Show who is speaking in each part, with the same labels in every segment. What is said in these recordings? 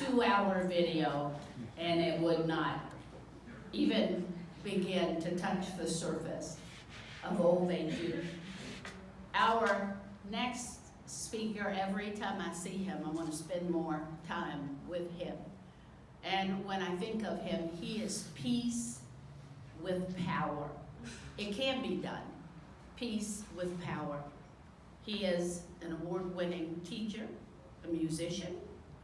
Speaker 1: 2-hour video, and it would not even begin to touch the surface of all they do. Our next speaker, every time I see him, I want to spend more time with him. And when I think of him, he is peace with power. It can be done. Peace with power. He is an award-winning teacher, a musician,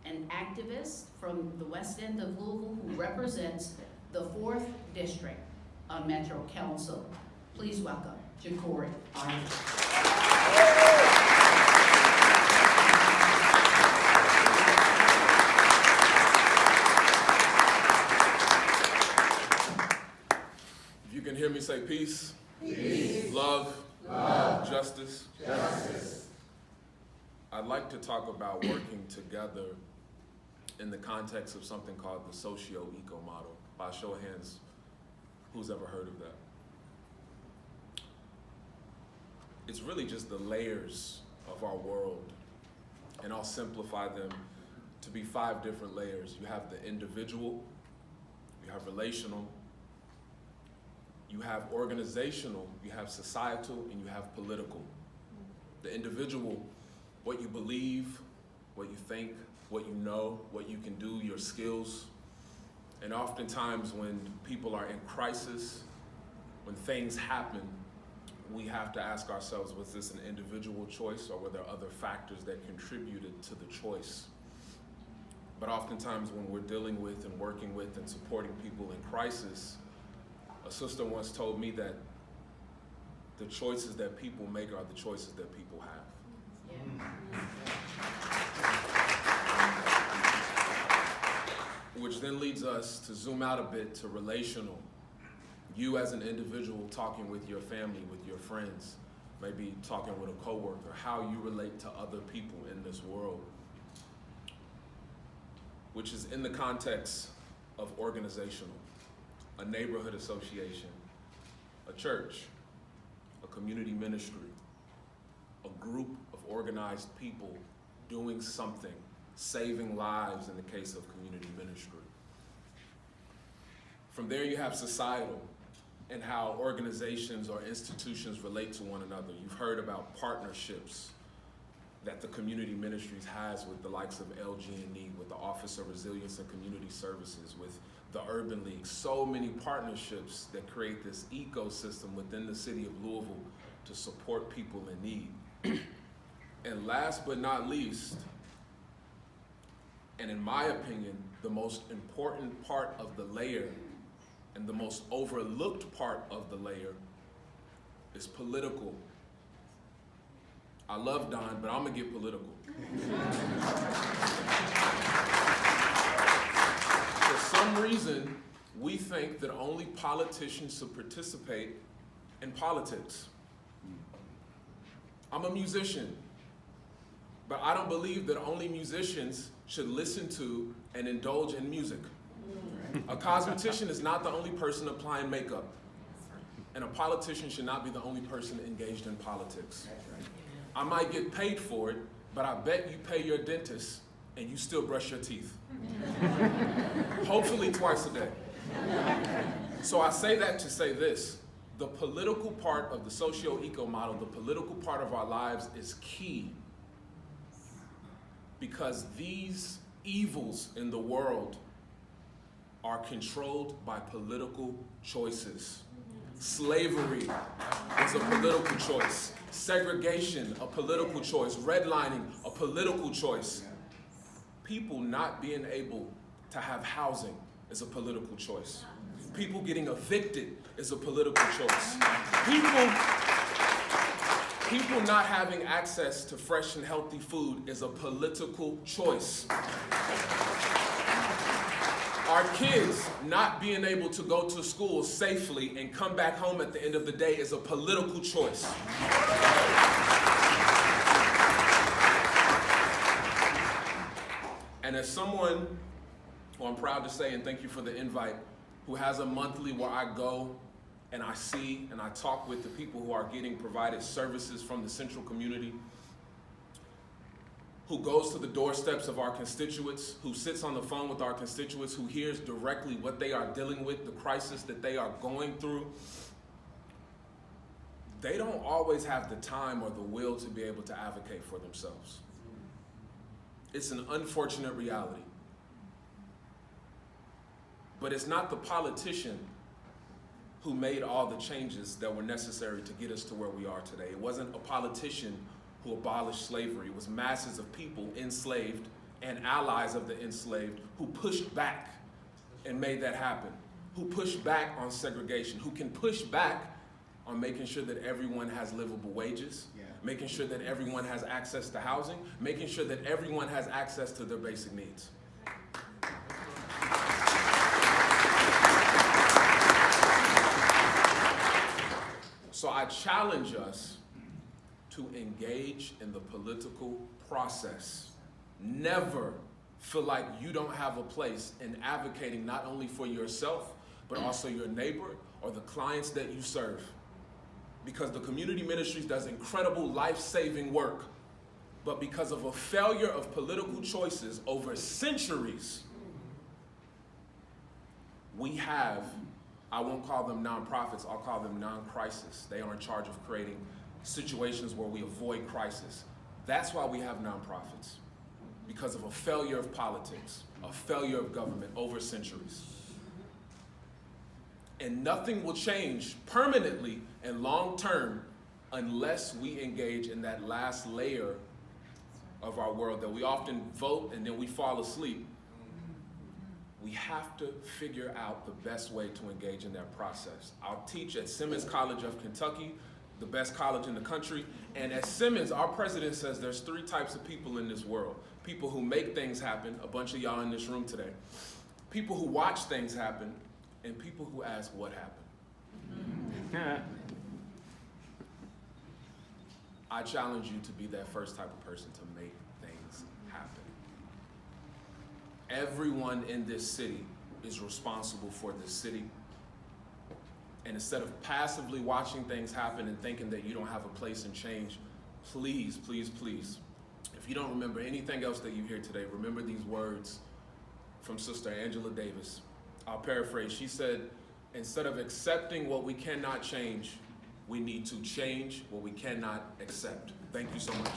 Speaker 1: an activist from the West End of Louisville who represents the 4th District on Metro Council. Please welcome Jecorey Arthur.
Speaker 2: If you can hear me say peace,
Speaker 3: peace.
Speaker 2: Love, justice. I'd like to talk about working together in the context of something called the socio-eco model. By show of hands, who's ever heard of that? It's really just the layers of our world, and I'll simplify them to be 5 different layers. You have the individual, you have relational, you have organizational, you have societal, and you have political. The individual, what you believe, what you think, what you know, what you can do, your skills. And oftentimes when people are in crisis, when things happen, we have to ask ourselves, was this an individual choice or were there other factors that contributed to the choice? But oftentimes when we're dealing with and working with and supporting people in crisis, a sister once told me that the choices that people make are the choices that people have.
Speaker 1: Yeah.
Speaker 2: Which then leads us to zoom out a bit to relational. You as an individual talking with your family, with your friends, maybe talking with a coworker, how you relate to other people in this world, which is in the context of organizational, a neighborhood association, a church, a community ministry, a group of organized people doing something, saving lives in the case of community ministry. From there you have societal and how organizations or institutions relate to one another. You've heard about partnerships that the community ministries has with the likes of LG&E, with the Office of Resilience and Community Services, with the Urban League. So many partnerships that create this ecosystem within the city of Louisville to support people in need. And last but not least, and in my opinion, the most important part of the layer and the most overlooked part of the layer is political. I love Don, but I'm gonna get political. For some reason, we think that only politicians should participate in politics. I'm a musician, but I don't believe that only musicians should listen to and indulge in music. A cosmetician is not the only person applying makeup, and a politician should not be the only person engaged in politics. I might get paid for it, but I bet you pay your dentist and you still brush your teeth. Hopefully twice a day. So I say that to say this: the political part of the socio-eco model, the political part of our lives is key, because these evils in the world are controlled by political choices. Slavery is a political choice. Segregation, a political choice. Redlining, a political choice. People not being able to have housing is a political choice. People getting evicted is a political choice. People not having access to fresh and healthy food is a political choice. Our kids not being able to go to school safely and come back home at the end of the day is a political choice. And as someone who I'm proud to say, and thank you for the invite, who has a monthly where I go and I see and I talk with the people who are getting provided services from the central community, who goes to the doorsteps of our constituents, who sits on the phone with our constituents, who hears directly what they are dealing with, the crisis that they are going through, they don't always have the time or the will to be able to advocate for themselves. It's an unfortunate reality. But it's not the politician who made all the changes that were necessary to get us to where we are today. It wasn't a politician who abolished slavery. It was masses of people enslaved and allies of the enslaved who pushed back and made that happen, who pushed back on segregation, who can push back on making sure that everyone has livable wages, making sure that everyone has access to housing, making sure that everyone has access to their basic needs. So I challenge us to engage in the political process. Never feel like you don't have a place in advocating not only for yourself, but also your neighbor or the clients that you serve. Because the community ministries does incredible life-saving work, but because of a failure of political choices over centuries, we have, I won't call them nonprofits, I'll call them non-crisis. They are in charge of creating situations where we avoid crisis. That's why we have nonprofits, because of a failure of politics, a failure of government over centuries. And nothing will change permanently and long term unless we engage in that last layer of our world that we often vote and then we fall asleep. We have to figure out the best way to engage in that process. I'll teach at Simmons College of Kentucky, the best college in the country. And at Simmons, our president says there's 3 types of people in this world. People who make things happen, a bunch of y'all in this room today. People who watch things happen, and people who ask what happened. I challenge you to be that first type of person to make things happen. Everyone in this city is responsible for this city. And instead of passively watching things happen and thinking that you don't have a place in change, please, please, please, if you don't remember anything else that you hear today, remember these words from Sister Angela Davis. I'll paraphrase. She said, instead of accepting what we cannot change, we need to change what we cannot accept. Thank you so much.